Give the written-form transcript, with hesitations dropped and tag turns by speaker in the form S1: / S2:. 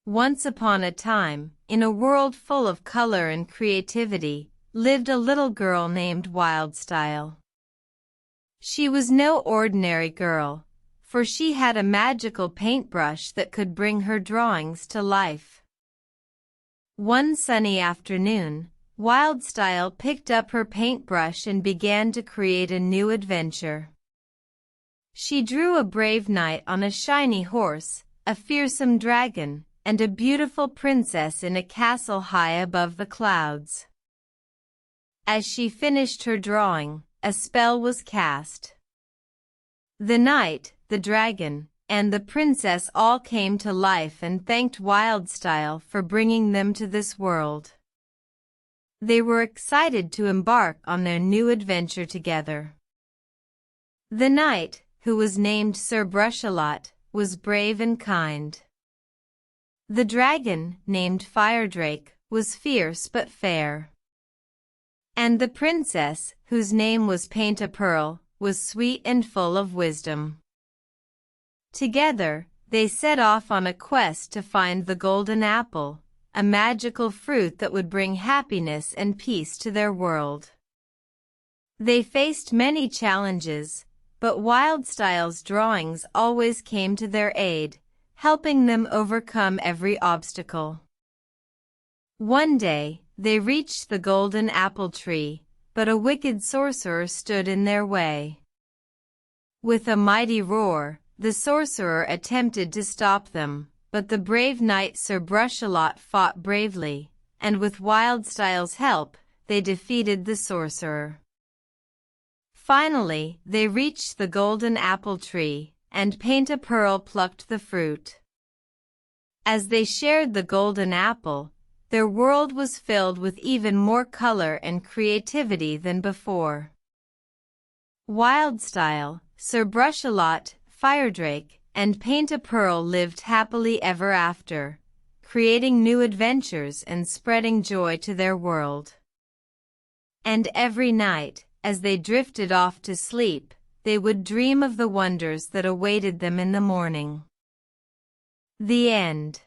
S1: Once upon a time, in a world full of color and creativity, lived a little girl named Wyldstyle. She was no ordinary girl, for she had a magical paintbrush that could bring her drawings to life. One sunny afternoon, Wyldstyle picked up her paintbrush and began to create a new adventure. She drew a brave knight on a shiny horse, a fearsome dragon, and a beautiful princess in a castle high above the clouds. As she finished her drawing, a spell was cast. The knight, the dragon, and the princess all came to life and thanked Wyldstyle for bringing them to this world. They were excited to embark on their new adventure together. The knight, who was named Sir Brushalot, was brave and kind. The dragon, named Firedrake, was fierce but fair. And the princess, whose name was Paint-a-Pearl, was sweet and full of wisdom. Together, they set off on a quest to find the golden apple, a magical fruit that would bring happiness and peace to their world. They faced many challenges, but Wyldstyle's drawings always came to their aid, helping them overcome every obstacle. One day, they reached the golden apple tree, but a wicked sorcerer stood in their way. With a mighty roar, the sorcerer attempted to stop them, but the brave knight Sir Brushalot fought bravely, and with Wyldstyle's help, they defeated the sorcerer. Finally, they reached the golden apple tree, and Paint-a-Pearl plucked the fruit. As they shared the golden apple, their world was filled with even more color and creativity than before. Wyldstyle, Sir Brushalot, Firedrake, and Paint-a-Pearl lived happily ever after, creating new adventures and spreading joy to their world. And every night, as they drifted off to sleep, they would dream of the wonders that awaited them in the morning. The end.